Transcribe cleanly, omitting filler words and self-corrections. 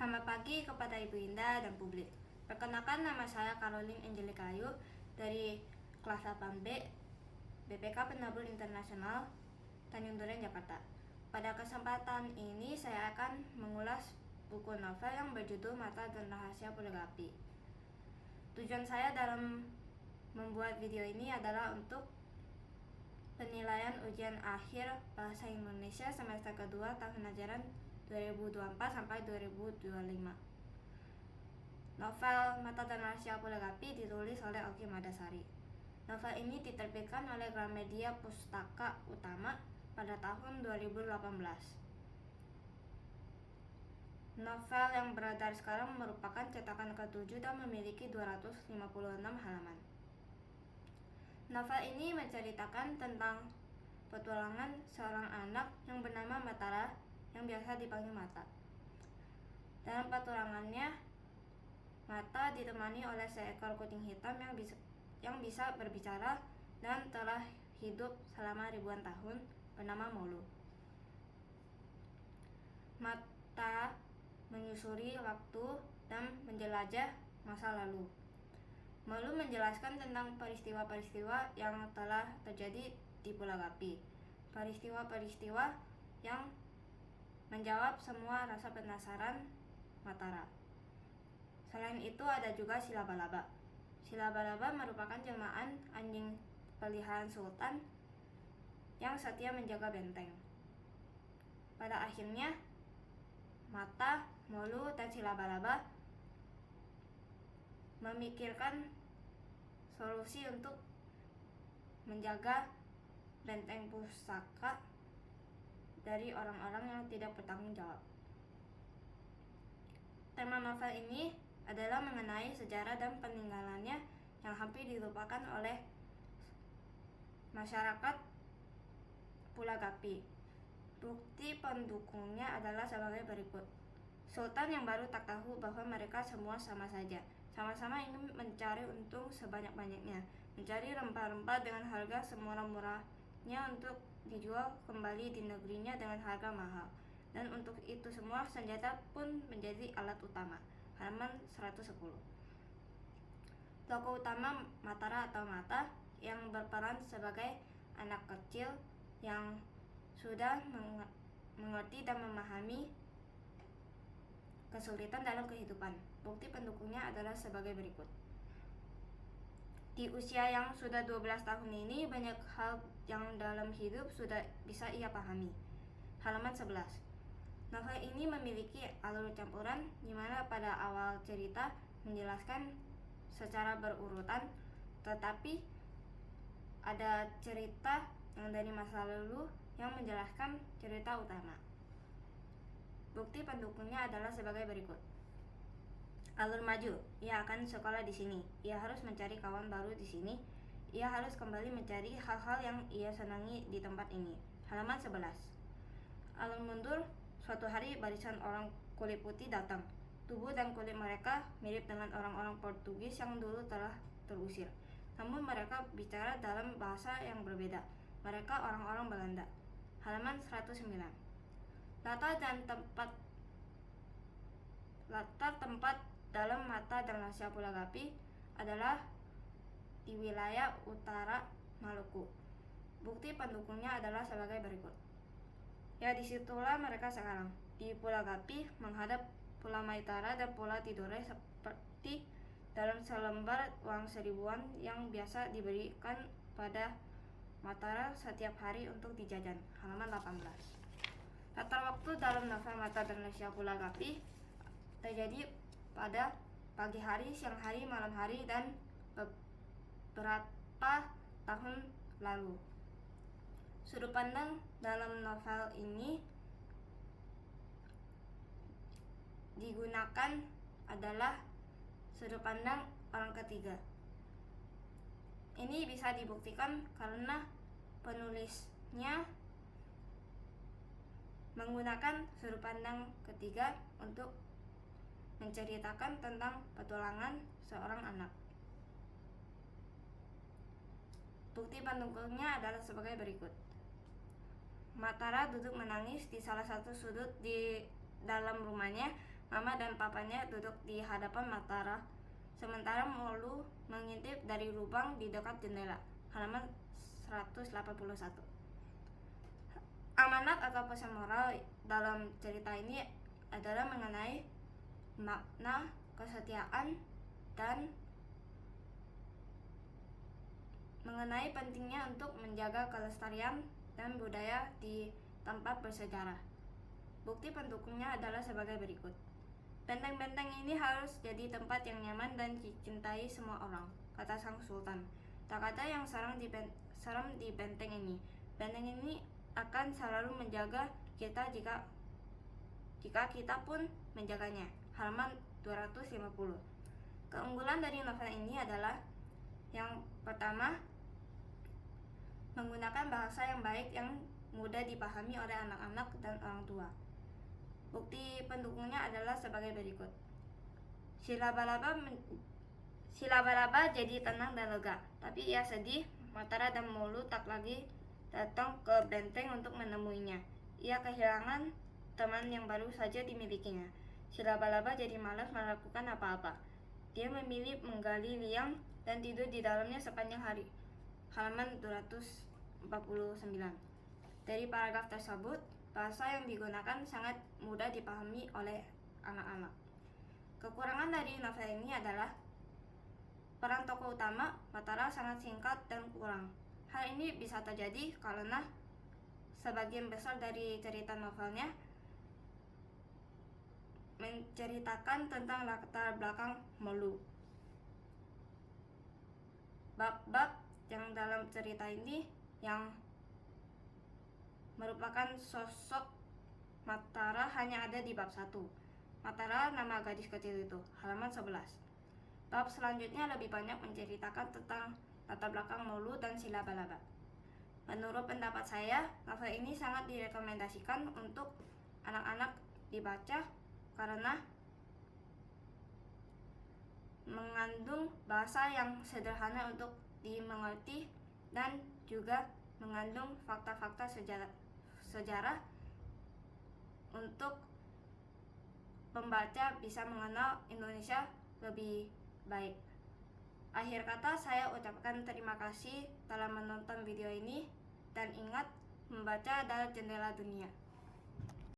Selamat pagi kepada Ibu Indah dan publik. Perkenalkan, nama saya Caroline Angelica Ayu dari kelas 8B BPK Penabur Internasional Tanjung Duren, Jakarta. Pada kesempatan ini saya akan mengulas buku novel yang berjudul Mata dan Rahasia Poligrafi. Tujuan saya dalam membuat video ini adalah untuk penilaian ujian akhir Bahasa Indonesia semester kedua tahun ajaran 2024 sampai 2025. Novel Mata dan Rahasia Poligrafi ditulis oleh Oki Madasari. Novel ini diterbitkan oleh Gramedia Pustaka Utama pada tahun 2018. Novel yang beredar sekarang merupakan cetakan ke-7 dan memiliki 256 halaman. Novel ini menceritakan tentang petualangan seorang anak yang bernama Matara yang biasa dipanggil Mata. Dalam petualangannya, Mata ditemani oleh seekor kucing hitam yang bisa berbicara dan telah hidup selama ribuan tahun, bernama Molu. Mata menyusuri waktu dan menjelajah masa lalu. Molu menjelaskan tentang peristiwa-peristiwa yang telah terjadi di Pulau Gapi. Peristiwa-peristiwa yang menjawab semua rasa penasaran Matara. Selain itu ada juga si Laba-Laba. Si Laba-Laba merupakan jelmaan anjing peliharaan Sultan yang setia menjaga benteng. Pada akhirnya, Mata, Molu, dan si Laba-Laba memikirkan solusi untuk menjaga benteng pusaka dari orang-orang yang tidak bertanggung jawab. Tema novel ini adalah mengenai sejarah dan peninggalannya yang hampir dilupakan oleh masyarakat Pulau Gapi. Bukti pendukungnya adalah sebagai berikut. Sultan yang baru tak tahu bahwa mereka semua sama saja. Sama-sama ingin mencari untung sebanyak-banyaknya, mencari rempah-rempah dengan harga semurah-murahnya untuk dijual kembali di negerinya dengan harga mahal. Dan untuk itu semua, senjata pun menjadi alat utama. Halaman 110. Tokoh utama Matara atau Mata yang berperan sebagai anak kecil yang sudah mengerti dan memahami kesulitan dalam kehidupan. Bukti pendukungnya adalah sebagai berikut. Di usia yang sudah 12 tahun ini, banyak hal yang dalam hidup sudah bisa ia pahami. Halaman 11. Novel ini memiliki alur campuran di mana pada awal cerita menjelaskan secara berurutan, tetapi ada cerita yang dari masa lalu yang menjelaskan cerita utama. Bukti pendukungnya adalah sebagai berikut. Alur maju, ia akan sekolah di sini. Ia harus mencari kawan baru di sini. Ia harus kembali mencari hal-hal yang ia senangi di tempat ini. Halaman 11. Alur mundur, suatu hari barisan orang kulit putih datang. Tubuh dan kulit mereka mirip dengan orang-orang Portugis yang dulu telah terusir. Namun mereka bicara dalam bahasa yang berbeda. Mereka orang-orang Belanda. Halaman 109. Latar tempat dalam Mata dan Rahasia Poligrafi adalah di wilayah utara Maluku. Bukti pendukungnya adalah sebagai berikut. Ya, disitulah mereka sekarang, di Pulau Gapi, menghadap Pulau Maitara dan Pulau Tidore, seperti dalam selembar uang seribuan yang biasa diberikan pada Matara setiap hari untuk dijajan. Halaman 18. Latar waktu dalam novel Mata dan Rahasia Poligrafi terjadi pada pagi hari, siang hari, malam hari, dan beberapa tahun lalu. Sudut pandang dalam novel ini digunakan adalah sudut pandang orang ketiga. Ini bisa dibuktikan karena penulisnya menggunakan sudut pandang ketiga untuk menceritakan tentang petualangan seorang anak. Bukti pendukungnya adalah sebagai berikut. Matara duduk menangis di salah satu sudut di dalam rumahnya. Mama dan papanya duduk di hadapan Mataram, sementara Molu mengintip dari lubang di dekat jendela. Halaman 181. Amanat atau pesan moral dalam cerita ini adalah mengenai makna kesetiaan dan mengenai pentingnya untuk menjaga kelestarian dan budaya di tempat bersejarah. Bukti pendukungnya adalah sebagai berikut. Benteng-benteng ini harus jadi tempat yang nyaman dan dicintai semua orang, kata sang sultan. Tak ada yang serem di benteng ini. Benteng ini akan selalu menjaga kita jika kita pun menjaganya. Halaman 250. Keunggulan dari novel ini adalah yang pertama, menggunakan bahasa yang baik yang mudah dipahami oleh anak-anak dan orang tua. Bukti pendukungnya adalah sebagai berikut. Si laba-laba jadi tenang dan lega, tapi ia sedih. Mataram dan Molu tak lagi datang ke benteng untuk menemuinya. Ia kehilangan teman yang baru saja dimilikinya. Si laba-laba jadi malas melakukan apa-apa. Dia memilih menggali liang dan tidur di dalamnya sepanjang hari. Halaman 249. Dari paragraf tersebut, bahasa yang digunakan sangat mudah dipahami oleh anak-anak. Kekurangan dari novel ini adalah peran tokoh utama, Mataram, sangat singkat dan kurang. Hal ini bisa terjadi karena sebagian besar dari cerita novelnya menceritakan tentang latar belakang Molu. Bab-bab yang dalam cerita ini yang merupakan sosok Mataram hanya ada di bab 1. Mataram, nama gadis kecil itu. Halaman 11. Bab selanjutnya lebih banyak menceritakan tentang latar belakang Molu dan si laba-laba. Menurut pendapat saya, novel ini sangat direkomendasikan untuk anak-anak dibaca karena mengandung bahasa yang sederhana untuk dimengerti dan juga mengandung fakta-fakta sejarah untuk pembaca bisa mengenal Indonesia lebih baik. Akhir kata, saya ucapkan terima kasih telah menonton video ini dan ingat, membaca adalah jendela dunia.